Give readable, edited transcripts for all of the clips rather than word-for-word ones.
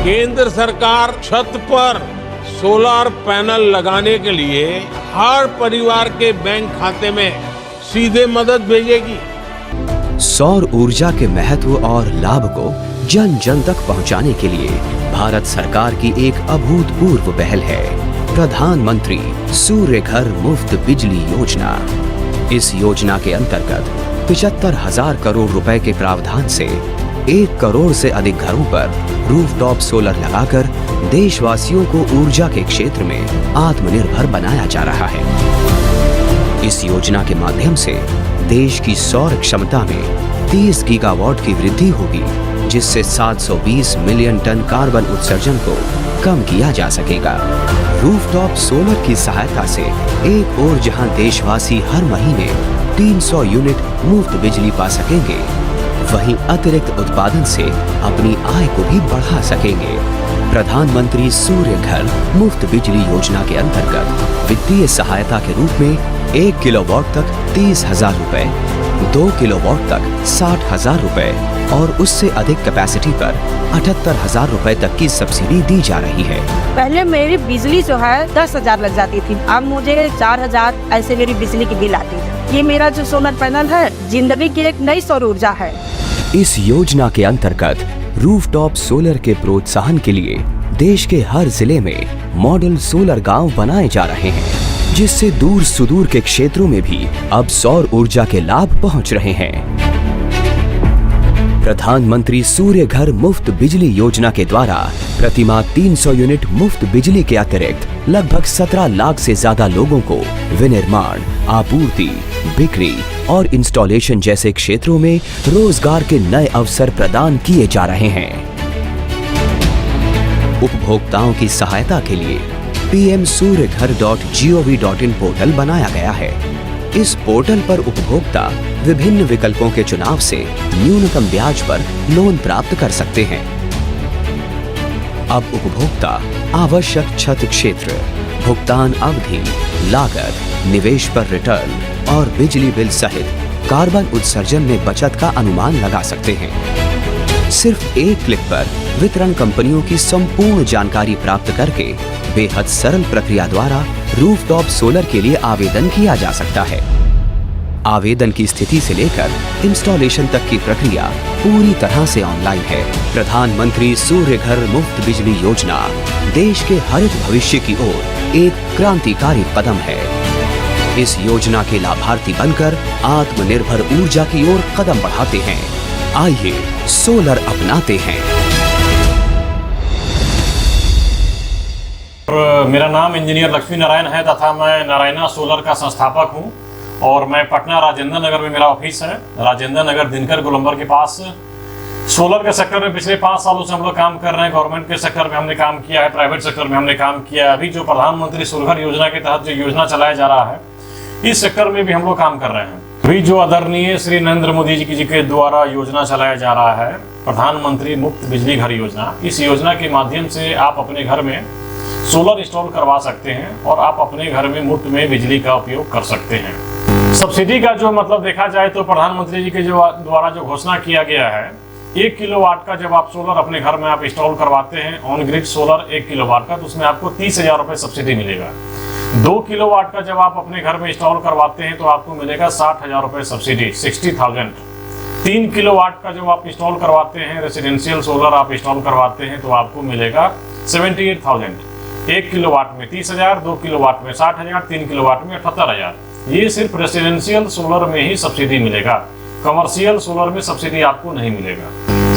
केंद्र सरकार छत पर सोलर पैनल लगाने के लिए हर परिवार के बैंक खाते में सीधे मदद भेजेगी। सौर ऊर्जा के महत्व और लाभ को जन जन तक पहुंचाने के लिए भारत सरकार की एक अभूतपूर्व पहल है प्रधानमंत्री सूर्य घर मुफ्त बिजली योजना। इस योजना के अंतर्गत 75,000 करोड़ रुपए के प्रावधान से 1 करोड़ से अधिक घरों पर रूफटॉप सोलर लगाकर देशवासियों को ऊर्जा के क्षेत्र में आत्मनिर्भर बनाया जा रहा है। इस योजना के माध्यम से देश की सौर क्षमता में 30 गीगावाट की वृद्धि होगी, जिससे 720 मिलियन टन कार्बन उत्सर्जन को कम किया जा सकेगा। रूफटॉप सोलर की सहायता से एक ओर जहां देशवासी हर महीने 300 यूनिट मुफ्त बिजली पा सकेंगे, वहीं अतिरिक्त उत्पादन से अपनी आय को भी बढ़ा सकेंगे। प्रधानमंत्री सूर्य घर मुफ्त बिजली योजना के अंतर्गत वित्तीय सहायता के रूप में 1 किलोवाट तक 30,000 रुपए, 2 किलोवाट तक 60,000 रुपए और उससे अधिक कैपेसिटी पर 78,000 रुपए तक की सब्सिडी दी जा रही है। पहले मेरी बिजली जो है 10,000 लग जाती थी, अब मुझे 4,000 ऐसे मेरी बिजली की बिल आती है। ये मेरा जो सोलर पैनल है जिंदगी की एक नई सौर ऊर्जा है। इस योजना के अंतर्गत रूफटॉप सोलर के प्रोत्साहन के लिए देश के हर जिले में मॉडल सोलर गांव बनाए जा रहे हैं, जिससे दूर सुदूर के क्षेत्रों में भी अब सौर ऊर्जा के लाभ पहुंच रहे हैं। प्रधानमंत्री सूर्य घर मुफ्त बिजली योजना के द्वारा प्रतिमाह 300 यूनिट मुफ्त बिजली के अतिरिक्त लगभग 17 लाख से ज्यादा लोगों को विनिर्माण, आपूर्ति, बिक्री और इंस्टॉलेशन जैसे क्षेत्रों में रोजगार के नए अवसर प्रदान किए जा रहे हैं। उपभोक्ताओं की सहायता के लिए pmsuryaghar.gov.in पोर्टल बनाया गया है। इस पोर्टल पर उपभोक्ता विभिन्न विकल्पों के चुनाव से न्यूनतम ब्याज पर लोन प्राप्त कर सकते हैं। अब उपभोक्ता आवश्यक छत क्षेत्र, भुगतान अवधि, लागत, निवेश पर रिटर्न और बिजली बिल सहित कार्बन उत्सर्जन में बचत का अनुमान लगा सकते हैं। सिर्फ एक क्लिक पर वितरण कंपनियों की संपूर्ण जानकारी प्राप्त करके बेहद सरल प्रक्रिया द्वारा रूफटॉप सोलर के लिए आवेदन किया जा सकता है। आवेदन की स्थिति से लेकर इंस्टॉलेशन तक की प्रक्रिया पूरी तरह से ऑनलाइन है। प्रधानमंत्री सूर्य घर मुफ्त बिजली योजना देश के हरित भविष्य की ओर एक क्रांतिकारी कदम है। इस योजना के लाभार्थी बनकर आत्मनिर्भर ऊर्जा की ओर कदम बढ़ाते हैं। आइए सोलर अपनाते हैं। मेरा नाम इंजीनियर लक्ष्मी नारायण है तथा मैं नारायणा सोलर का संस्थापक हूं और मैं पटना राजेंद्र नगर में मेरा ऑफिस है। राजेंद्र नगर दिनकर गोलंबर के पास। सोलर के सेक्टर में पिछले 5 सालों से हम लोग काम कर रहे हैं। गवर्नमेंट के सेक्टर में हमने काम किया है, प्राइवेट सेक्टर में हमने काम किया है। अभी जो प्रधानमंत्री सूर्य घर योजना के तहत जो योजना चलाया जा रहा है, इस सेक्टर में भी हम लोग काम कर रहे हैं। अभी जो आदरणीय श्री नरेंद्र मोदी जी के द्वारा योजना चलाया जा रहा है, प्रधानमंत्री मुफ्त बिजली घर योजना, इस योजना के माध्यम से आप अपने घर में सोलर इंस्टॉल करवा सकते हैं और आप अपने घर में मुफ्त में बिजली का उपयोग कर सकते हैं। सब्सिडी का जो मतलब देखा जाए तो प्रधानमंत्री जी के द्वारा जो घोषणा किया गया है, 1 किलोवाट का जब आप सोलर अपने घर में आप इंस्टॉल करवाते हैं, ऑन ग्रिड सोलर 1 किलोवाट का, तो उसमें आपको 30,000 रुपये सब्सिडी मिलेगा। 2 किलोवाट का जब आप अपने घर में इंस्टॉल करवाते हैं तो आपको मिलेगा 60,000 रुपये सब्सिडी, 60,000। 3 किलोवाट का जब आप इंस्टॉल करवाते हैं, रेसिडेंशियल सोलर आप इंस्टॉल करवाते हैं तो आपको मिलेगा 78,000। 1 किलोवाट में 30,000, 2 किलोवाट में 60,000, 3 किलोवाट में 78,000। ये सिर्फ रेसिडेंशियल सोलर में ही सब्सिडी मिलेगा, कमर्शियल सोलर में सब्सिडी आपको नहीं मिलेगा।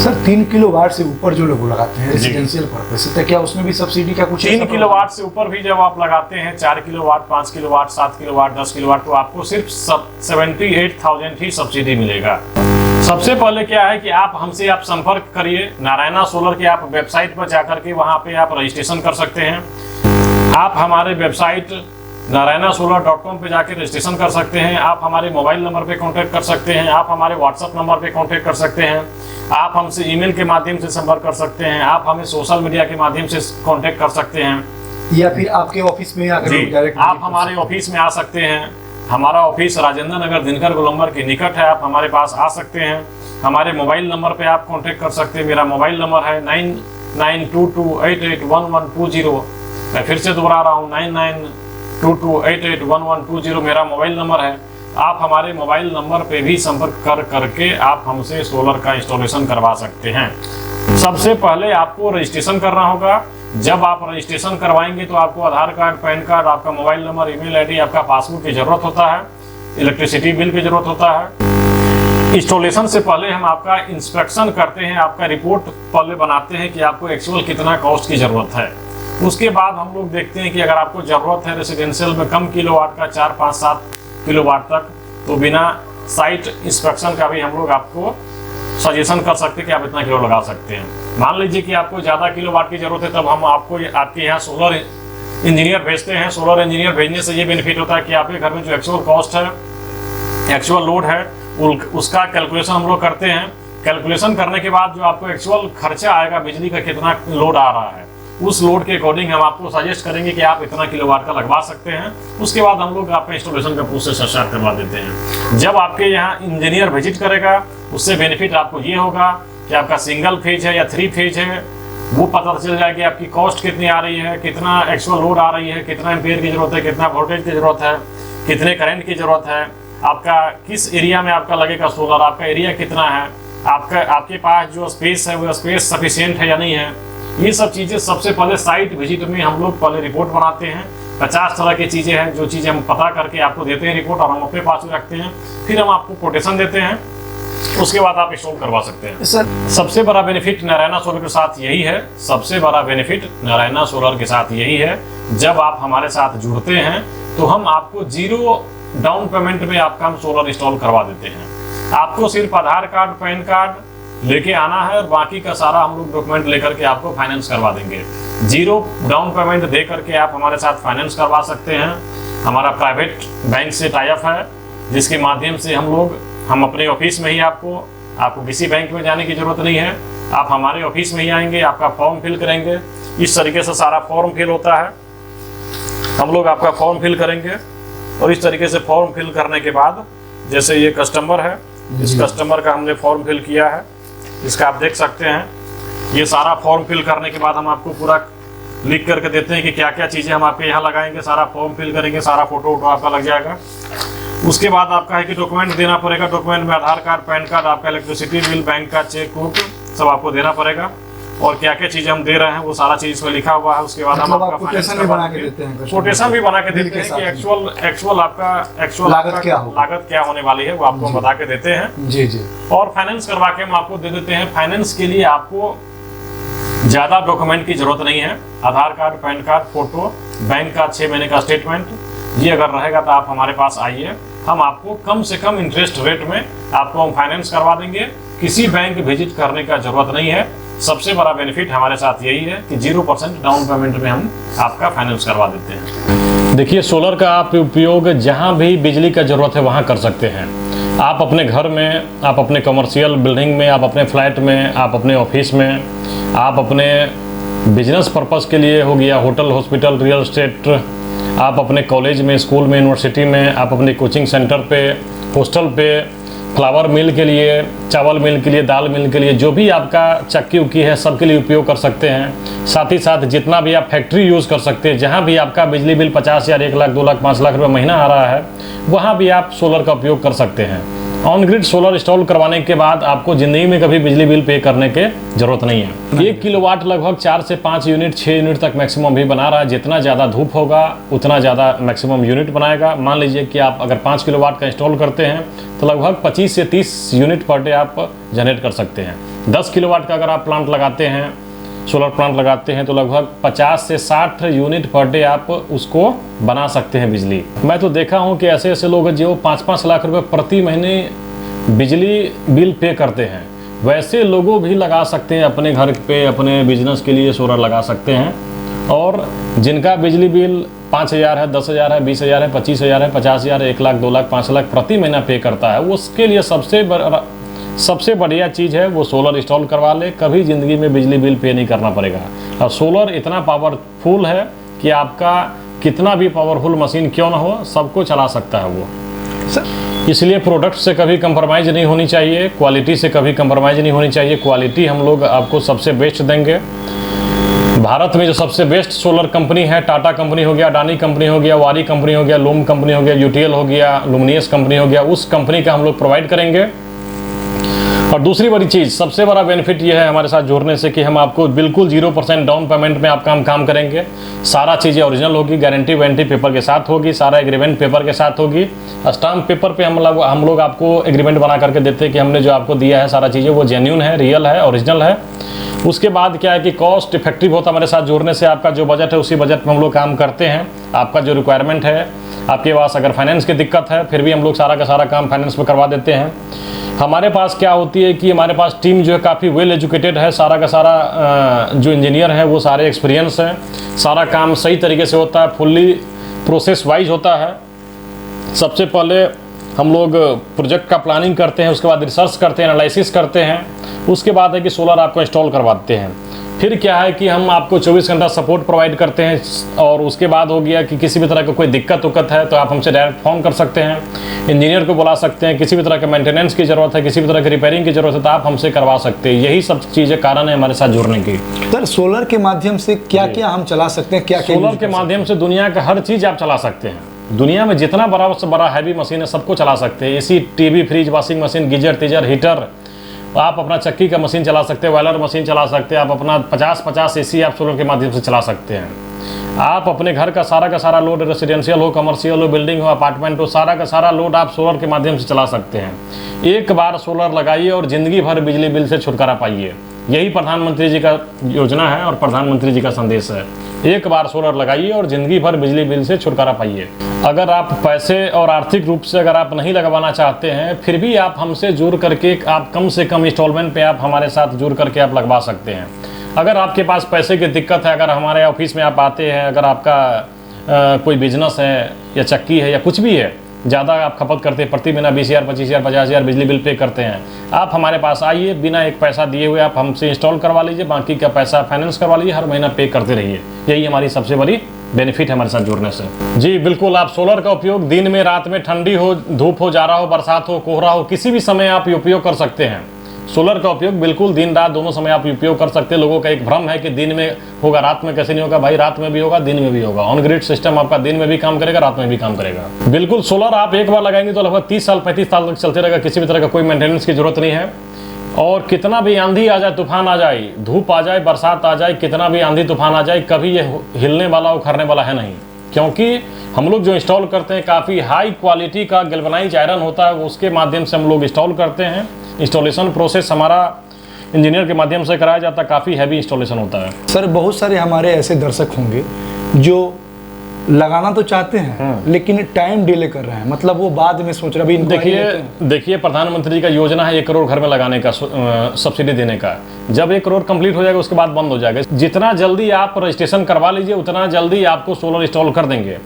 सर 3 किलोवाट से ऊपर जो लोग लगाते हैं रेजिडेंशियल पर्पस से, तो क्या उसमें भी सब्सिडी का कुछ? 3 किलोवाट से ऊपर भी जब आप लगाते हैं, 4 किलोवाट, 5 किलोवाट, 7 किलोवाट, 10 किलोवाट, तो आपको सिर्फ 78,000 ही सब्सिडी मिलेगा। सबसे पहले क्या है कि आप हमसे आप संपर्क करिए। नारायणा सोलर के आप वेबसाइट पर जाकर के वहां पे आप रजिस्ट्रेशन कर सकते हैं। आप हमारे वेबसाइट narayanasolar.com पे जाके रजिस्ट्रेशन कर सकते हैं। आप हमारे मोबाइल नंबर पे कांटेक्ट कर सकते हैं। आप हमारे व्हाट्सएप नंबर पे कांटेक्ट कर सकते हैं। आप हमसे ईमेल के माध्यम से संपर्क कर सकते हैं। आप हमें सोशल मीडिया के माध्यम से कांटेक्ट कर सकते हैं, या फिर आपके ऑफिस में आकर डायरेक्ट आप हमारे ऑफिस में आ सकते हैं। हमारा ऑफिस राजेंद्र नगर दिनकर गोलंबर के निकट है। आप हमारे पास आ सकते हैं। हमारे मोबाइल नंबर पे आप कांटेक्ट कर सकते हैं। मेरा मोबाइल नंबर है 9922881120। मैं फिर से दोहरा रहा हूँ 9922881120 मेरा मोबाइल नंबर है। आप हमारे मोबाइल नंबर पे भी संपर्क करके आप हमसे सोलर का इंस्टॉलेशन करवा सकते हैं। सबसे पहले आपको रजिस्ट्रेशन करना होगा। जब आप रजिस्ट्रेशन करवाएंगे तो आपको आधार कार्ड, पैन कार्ड, आपका मोबाइल नंबर, ईमेल आईडी, आपका पासबुक की जरूरत होता है, इलेक्ट्रिसिटी बिल की जरूरत होता है। इंस्टॉलेशन से पहले हम आपका इंस्पेक्शन करते हैं, आपका रिपोर्ट पहले बनाते हैं कि आपको एक्चुअल कितना कॉस्ट की जरूरत है। उसके बाद हम लोग देखते हैं कि अगर आपको जरूरत है रेसिडेंशियल में कम किलोवाट का 4, 5, 7 किलोवाट तक, तो बिना साइट इंस्पेक्शन का भी हम लोग आपको सजेशन कर सकते हैं कि आप इतना किलो लगा सकते हैं। मान लीजिए कि आपको ज़्यादा किलोवाट की जरूरत है, तब हम आपको आपके यहाँ सोलर इंजीनियर भेजते हैं। सोलर इंजीनियर भेजने से ये बेनिफिट होता है कि आपके घर में जो एक्चुअल कॉस्ट है, एक्चुअल लोड है, उसका कैलकुलेशन हम लोग करते हैं। कैलकुलेशन करने के बाद जो आपको एक्चुअल खर्चा आएगा बिजली का, कितना लोड आ रहा है, उस लोड के अकॉर्डिंग हम आपको सजेस्ट करेंगे कि आप इतना किलोवाट का लगवा सकते हैं। उसके बाद हम लोग आपका इंस्टॉलेशन का प्रोसेस स्टार्ट करवा देते हैं। जब आपके यहाँ इंजीनियर विजिट करेगा, उससे बेनिफिट आपको ये होगा कि आपका सिंगल फेज है या 3 फेज है, वो पता चल जाएगा कि आपकी कॉस्ट कितनी आ रही है, कितना एक्चुअल लोड आ रही है, कितना एम्पेयर की जरूरत है, कितना वोल्टेज की जरूरत है, कितने करंट की जरूरत है, आपका किस एरिया में आपका लगेगा सोलर, आपका एरिया कितना है, आपके पास जो स्पेस है वो स्पेस सफिशिएंट है या नहीं है। ये सब चीज़ें सबसे पहले साइट विजिट में हम लोग पहले रिपोर्ट बनाते हैं। 50 तरह की चीज़ें हैं जो चीज़ें हम पता करके आपको देते हैं रिपोर्ट, और हम अपने पास में रखते हैं। फिर हम आपको कोटेशन देते हैं, उसके बाद आप इंस्टॉल करवा सकते हैं। सर, सबसे बड़ा बेनिफिट नारायणा सोलर के साथ यही है। सबसे बड़ा बेनिफिट नारायणा सोलर के साथ यही है, जब आप हमारे साथ जुड़ते हैं तो हम आपको 0 डाउन पेमेंट में आपका हम सोलर इंस्टॉल करवा देते हैं। आपको सिर्फ आधार कार्ड, पैन कार्ड लेके आना है, और बाकी का सारा हम लोग डॉक्यूमेंट लेकर के आपको फाइनेंस करवा देंगे। 0 डाउन पेमेंट दे करके आप हमारे साथ फाइनेंस करवा सकते हैं। हमारा प्राइवेट बैंक से टाई अप है, जिसके माध्यम से हम अपने ऑफिस में ही आपको किसी बैंक में जाने की जरूरत नहीं है। आप हमारे ऑफिस में ही आएंगे, आपका फॉर्म फिल करेंगे। इस तरीके से सारा फॉर्म फिल होता है। हम लोग आपका फॉर्म फिल करेंगे, और इस तरीके से फॉर्म फिल करने के बाद, जैसे ये कस्टमर है, इस कस्टमर का हमने फॉर्म फिल किया है, इसका आप देख सकते हैं। ये सारा फॉर्म फिल करने के बाद हम आपको पूरा लिख करके देते हैं कि क्या क्या चीज़ें हम आपके यहाँ लगाएंगे। सारा फॉर्म फिल करेंगे, सारा फोटो आपका लग जाएगा। उसके बाद आपका है कि डॉक्यूमेंट देना पड़ेगा। डॉक्यूमेंट में आधार कार्ड, पैन कार्ड, आपका इलेक्ट्रिसिटी बिल, बैंक का चेक बुक सब आपको देना पड़ेगा। और क्या क्या चीज़ें हम दे रहे हैं वो सारा चीज़ इसमें लिखा हुआ है। उसके बाद हम आपका कोटेशन भी बना के देते हैं कि एक्चुअल लागत क्या होने वाली है वो आपको हम बता के देते हैं। जी जी। और फाइनेंस करवा के हम आपको दे देते हैं। फाइनेंस के लिए आपको ज़्यादा डॉक्यूमेंट की जरूरत नहीं है। Aadhaar card, PAN card, photo, bank का 6 महीने का स्टेटमेंट, ये अगर रहेगा तो आप हमारे पास आइए। हम आपको कम से कम इंटरेस्ट रेट में आपको हम फाइनेंस करवा देंगे। किसी बैंक विजिट करने का जरूरत नहीं है। सबसे बड़ा बेनिफिट हमारे साथ यही है कि 0% डाउन पेमेंट में हम आपका फाइनेंस करवा देते हैं। देखिए, सोलर का आप उपयोग जहां भी बिजली का जरूरत है वहां कर सकते हैं। आप अपने घर में, आप अपने कमर्शियल बिल्डिंग में, आप अपने फ्लैट में, आप अपने ऑफिस में, आप अपने बिजनेस पर्पस के लिए हो गया, होटल, हॉस्पिटल, रियल एस्टेट, आप अपने कॉलेज में, स्कूल में, यूनिवर्सिटी में, आप अपने कोचिंग सेंटर पे, हॉस्टल पे, फ्लावर मिल के लिए, चावल मिल के लिए, दाल मिल के लिए, जो भी आपका चक्की उक्की है सबके लिए उपयोग कर सकते हैं। साथ ही साथ जितना भी आप फैक्ट्री यूज़ कर सकते हैं, जहाँ भी आपका बिजली बिल 50,000, 1 लाख, 2 लाख, 5 लाख रुपये महीना आ रहा है, वहाँ भी आप सोलर का उपयोग कर सकते हैं। ऑन ग्रिड सोलर इंस्टॉल करवाने के बाद आपको ज़िंदगी में कभी बिजली बिल पे करने की जरूरत नहीं है। 1 किलोवाट लगभग 4 से 5 यूनिट, 6 यूनिट तक मैक्सिमम भी बना रहा है। जितना ज़्यादा धूप होगा उतना ज़्यादा मैक्सिमम यूनिट बनाएगा। मान लीजिए कि आप अगर 5 किलोवाट का इंस्टॉल करते हैं तो लगभग 25 से 30 यूनिट पर डे आप जनरेट कर सकते हैं। 10 किलोवाट का अगर आप प्लांट लगाते हैं, सोलर प्लांट लगाते हैं, तो लगभग 50 से 60 यूनिट पर डे आप उसको बना सकते हैं बिजली। मैं तो देखा हूं कि ऐसे ऐसे लोग जो 5-5 लाख रुपए प्रति महीने बिजली बिल पे करते हैं, वैसे लोगों भी लगा सकते हैं अपने घर पे, अपने बिजनेस के लिए सोलर लगा सकते हैं। और जिनका बिजली बिल 5,000 है, 10,000 है, 20,000 है, 25,000 है, 50,000, 1 लाख, 2 लाख, 5 लाख प्रति महीना पे करता है, उसके लिए सबसे बढ़िया चीज़ है वो सोलर इंस्टॉल करवा ले। कभी ज़िंदगी में बिजली बिल पे नहीं करना पड़ेगा। और सोलर इतना पावरफुल है कि आपका कितना भी पावरफुल मशीन क्यों ना हो, सबको चला सकता है वो। इसलिए प्रोडक्ट से कभी कंप्रोमाइज़ नहीं होनी चाहिए, क्वालिटी से कभी कंप्रोमाइज़ नहीं होनी चाहिए। क्वालिटी हम लोग आपको सबसे बेस्ट देंगे। भारत में जो सबसे बेस्ट सोलर कंपनी है, टाटा कंपनी हो गया, अडानी कंपनी हो गया, वारी कंपनी हो गया, लूम कंपनी हो गया, यूटीएल हो गया, लुमिनियस कंपनी हो गया, उस कंपनी का हम लोग प्रोवाइड करेंगे। और दूसरी बड़ी चीज़, सबसे बड़ा बेनिफिट ये है हमारे साथ जुड़ने से कि हम आपको बिल्कुल 0% डाउन पेमेंट में आप काम करेंगे। सारा चीज़ें ओरिजिनल होगी, गारंटी वारंटी पेपर के साथ होगी, सारा एग्रीमेंट पेपर के साथ होगी। स्टाम्प पेपर पे हम लोग आपको एग्रीमेंट बना करके देते हैं कि हमने जो आपको दिया है सारा चीज़ें वो जेन्युइन है, रियल है, ओरिजिनल है। उसके बाद क्या है कि कॉस्ट इफेक्टिव होता है हमारे साथ जुड़ने से। आपका जो बजट है उसी बजट में हम लोग काम करते हैं। आपका जो रिक्वायरमेंट है, आपके पास अगर फाइनेंस की दिक्कत है फिर भी हम लोग सारा का सारा काम फाइनेंस में करवा देते हैं। हमारे पास क्या होती है कि हमारे पास टीम जो है काफ़ी वेल एजुकेटेड है। सारा का सारा जो इंजीनियर है वो सारे एक्सपीरियंस है। सारा काम सही तरीके से होता है, फुल्ली प्रोसेस वाइज होता है। सबसे पहले हम लोग प्रोजेक्ट का प्लानिंग करते हैं, उसके बाद रिसर्च करते हैं, एनालिसिस करते हैं, उसके बाद है कि सोलर आपको इंस्टॉल करवाते हैं। फिर क्या है कि हम आपको 24 घंटा सपोर्ट प्रोवाइड करते हैं। और उसके बाद हो गया कि किसी भी तरह का कोई दिक्कत है तो आप हमसे डायरेक्ट फ़ोन कर सकते हैं, इंजीनियर को बुला सकते हैं। किसी भी तरह के मेंटेनेंस की ज़रूरत है, किसी भी तरह की रिपेयरिंग की ज़रूरत है तो आप हमसे करवा सकते हैं। यही सब चीज़ें कारण है हमारे साथ जुड़ने की। सर, सोलर के माध्यम से क्या क्या हम चला सकते हैं? क्या सोलर के माध्यम से दुनिया का हर चीज़ आप चला सकते हैं। दुनिया में जितना बड़ा से बड़ा हैवी मशीन है सबको चला सकते हैं। AC, TV, fridge, washing machine, geyser, तीजर, हीटर, आप अपना चक्की का मशीन चला सकते हैं, बॉयलर मशीन चला सकते हैं। आप अपना 50 एसी आप सोलर के माध्यम से चला सकते हैं। आप अपने घर का सारा लोड, रेसिडेंशियल हो, कमर्शियल हो, बिल्डिंग हो, अपार्टमेंट हो, सारा का सारा लोड आप सोलर के माध्यम से चला सकते हैं। एक बार सोलर लगाइए और ज़िंदगी भर बिजली बिल से छुटकारा पाइए। यही प्रधानमंत्री जी का योजना है और प्रधानमंत्री जी का संदेश है। एक बार सोलर लगाइए और ज़िंदगी भर बिजली बिल से छुटकारा पाइए। अगर आप पैसे और आर्थिक रूप से अगर आप नहीं लगवाना चाहते हैं फिर भी आप हमसे जुड़ करके आप कम से कम इंस्टॉलमेंट पे आप हमारे साथ जुड़ करके आप लगवा सकते हैं। अगर आपके पास पैसे की दिक्कत है, अगर हमारे ऑफिस में आप आते हैं, अगर आपका कोई बिजनेस है या चक्की है या कुछ भी है, ज़्यादा आप खपत करते हैं, प्रति महीना 20,000, 25,000, 50,000 बिजली बिल पे करते हैं, आप हमारे पास आइए, बिना एक पैसा दिए हुए आप हमसे इंस्टॉल करवा लीजिए, बाकी का पैसा फाइनेंस करवा लीजिए, हर महीना पे करते रहिए। यही हमारी सबसे बड़ी बेनिफिट है हमारे साथ जुड़ने से। जी बिल्कुल, आप सोलर का उपयोग दिन में, रात में, ठंडी हो, धूप हो, जाड़ा हो, बरसात हो, कोहरा हो, किसी भी समय आप उपयोग कर सकते हैं। सोलर का उपयोग बिल्कुल दिन रात दोनों समय आप उपयोग कर सकते हैं। लोगों का एक भ्रम है कि दिन में होगा रात में कैसे नहीं होगा। भाई, रात में भी होगा, दिन में भी होगा। ऑन ग्रिड सिस्टम आपका दिन में भी काम करेगा, रात में भी काम करेगा। बिल्कुल, सोलर आप एक बार लगाएंगे तो लगभग 30 साल 35 साल तक चलते रहेगा। किसी भी तरह का कोई मेंटेनेंस की जरूरत नहीं है। और कितना भी आंधी आ जाए, तूफान आ जाए, धूप आ जाए, बरसात आ जाए, कितना भी आंधी तूफान आ जाए, कभी ये हिलने वाला उखड़ने वाला है नहीं। क्योंकि हम लोग जो इंस्टॉल करते हैं काफ़ी हाई क्वालिटी का गैल्वेनाइज्ड आयरन होता है, उसके माध्यम से हम लोग इंस्टॉल करते हैं। इंस्टॉलेशन प्रोसेस हमारा इंजीनियर के माध्यम से कराया जाता है। काफ़ी हैवी इंस्टॉलेशन होता है। सर, बहुत सारे हमारे ऐसे दर्शक होंगे जो लगाना तो चाहते हैं लेकिन टाइम डिले कर रहे हैं, मतलब वो बाद में सोच रहे हैं। देखिए प्रधानमंत्री जी का योजना है 1 करोड़ घर में लगाने का, सब्सिडी देने का। जब 1 करोड़ कंप्लीट हो जाएगा उसके बाद बंद हो जाएगा। जितना जल्दी आप रजिस्ट्रेशन करवा लीजिए उतना जल्दी आपको सोलर इंस्टॉल कर देंगे।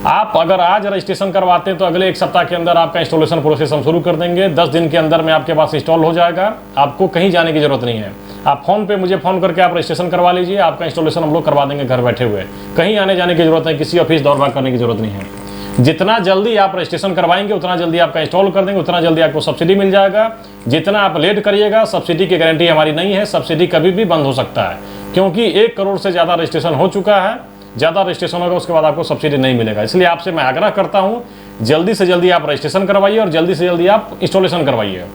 आप अगर आज रजिस्ट्रेशन करवाते हैं तो अगले 1 सप्ताह के अंदर आपका इंस्टॉलेशन प्रोसेस हम शुरू कर देंगे। 10 दिन के अंदर में आपके पास इंस्टॉल हो जाएगा। आपको कहीं जाने की जरूरत नहीं है। आप फ़ोन पे मुझे फ़ोन करके आप रजिस्ट्रेशन करवा लीजिए, आपका इंस्टॉलेशन हम लोग करवा देंगे घर बैठे हुए। कहीं आने जाने की जरूरत नहीं, किसी ऑफिस दौड़ भाग करने की जरूरत नहीं है। जितना जल्दी आप रजिस्ट्रेशन करवाएंगे उतना जल्दी आपका इंस्टॉल कर देंगे, उतना जल्दी आपको सब्सिडी मिल जाएगा। जितना आप लेट करिएगा, सब्सिडी की गारंटी हमारी नहीं है। सब्सिडी कभी भी बंद हो सकता है, क्योंकि 1 करोड़ से ज़्यादा रजिस्ट्रेशन हो चुका है। ज़्यादा रजिस्ट्रेशन होगा उसके बाद आपको सब्सिडी नहीं मिलेगा। इसलिए आपसे मैं आग्रह करता हूँ, जल्दी से जल्दी आप रजिस्ट्रेशन करवाइए और जल्दी से जल्दी आप इंस्टॉलेशन करवाइए।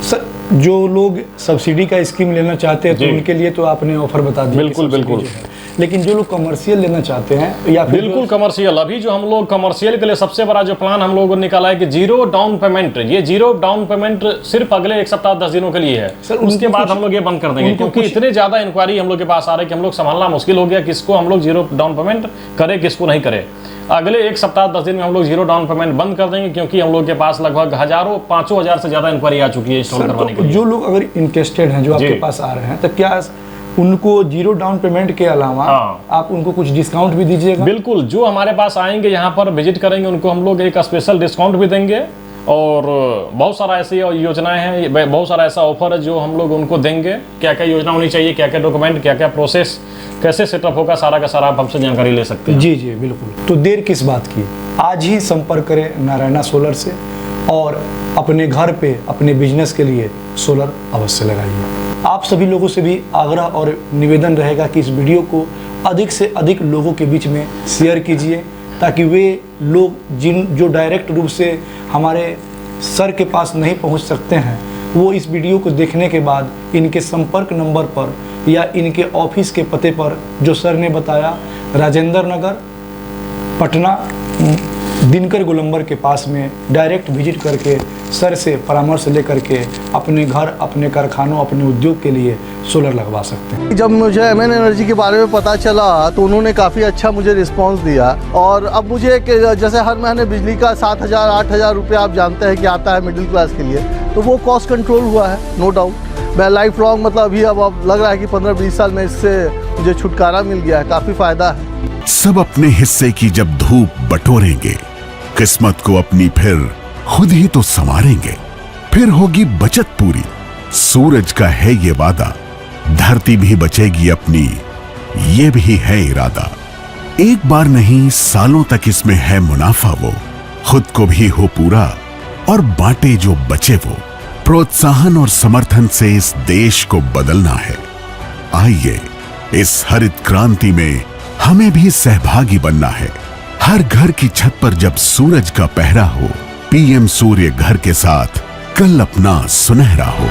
सर, जो लोग सब्सिडी का स्कीम लेना चाहते हैं तो उनके लिए तो आपने ऑफर बता दिया। बिल्कुल। लेकिन जो लोग कमर्शियल लेना चाहते हैं या फिर बिल्कुल कमर्शियल, अभी जो हम लोग कमर्शियल के लिए सबसे बड़ा जो प्लान हम लोगों ने निकाला है कि 0 डाउन पेमेंट। ये 0 डाउन पेमेंट सिर्फ अगले 1 सप्ताह 10 दिनों के लिए है। उसके बाद हम लोग ये बंद कर देंगे, क्योंकि इतने ज्यादा इंक्वायरी हम लोग के पास आ रहे हैं कि हम लोग संभालना मुश्किल हो गया, किसको हम लोग 0 डाउन पेमेंट करें, किसको नहीं करें। अगले 1 सप्ताह 10 दिन में हम लोग 0 डाउन पेमेंट बंद कर देंगे, क्योंकि हम लोग के पास लगभग 5,000 से ज्यादा इंक्वायरी आ चुकी है इंस्टॉल करवाने के लिए। जो लोग अगर इंटरेस्टेड हैं, जो आपके पास आ रहे हैं, तो क्या उनको 0 डाउन पेमेंट के अलावा आप उनको कुछ डिस्काउंट भी दीजिएगा? बिल्कुल, जो हमारे पास आएंगे, यहाँ पर विजिट करेंगे, उनको हम लोग एक स्पेशल डिस्काउंट भी देंगे। और बहुत सारा ऐसी योजनाएं हैं, बहुत सारा ऐसा ऑफर है जो हम लोग उनको देंगे। क्या क्या योजना होनी चाहिए, क्या क्या डॉक्यूमेंट, क्या क्या प्रोसेस, कैसे सेटअप होगा, सारा का सारा आप हमसे जानकारी ले सकते हैं। जी बिल्कुल। तो देर किस बात की, आज ही संपर्क करें नारायणा सोलर से और अपने घर पे अपने बिजनेस के लिए सोलर अवश्य लगाइए। आप सभी लोगों से भी आग्रह और निवेदन रहेगा कि इस वीडियो को अधिक से अधिक लोगों के बीच में शेयर कीजिए, ताकि वे लोग जो डायरेक्ट रूप से हमारे सर के पास नहीं पहुंच सकते हैं, वो इस वीडियो को देखने के बाद इनके संपर्क नंबर पर या इनके ऑफिस के पते पर जो सर ने बताया, राजेंद्र नगर पटना दिनकर गोलंबर के पास में डायरेक्ट विजिट करके सर से परामर्श लेकर के अपने घर, अपने कारखानों, अपने उद्योग के लिए सोलर लगवा सकते हैं। जब मुझे MN एनर्जी के बारे में पता चला तो उन्होंने काफ़ी अच्छा मुझे रिस्पांस दिया, और अब मुझे जैसे हर महीने बिजली का 7,000 8,000 रुपये आप जानते हैं कि आता है मिडिल क्लास के लिए, तो वो कॉस्ट कंट्रोल हुआ है, नो डाउट। मैं लाइफ लॉन्ग मतलब अभी अब लग रहा है कि 15-20 साल में इससे मुझे छुटकारा मिल गया है, काफ़ी फ़ायदा है। सब अपने हिस्से की जब धूप बटोरेंगे, किस्मत को अपनी फिर खुद ही तो संवारेंगे, फिर होगी बचत पूरी। सूरज का है ये वादा, धरती भी बचेगी अपनी, ये भी है इरादा। एक बार नहीं सालों तक इसमें है मुनाफा वो, खुद को भी हो पूरा और बांटे जो बचे वो। प्रोत्साहन और समर्थन से इस देश को बदलना है। आइए इस हरित क्रांति में हमें भी सहभागी बनना है। हर घर की छत पर जब सूरज का पहरा हो, PM सूर्य घर के साथ कल अपना सुनहरा हो।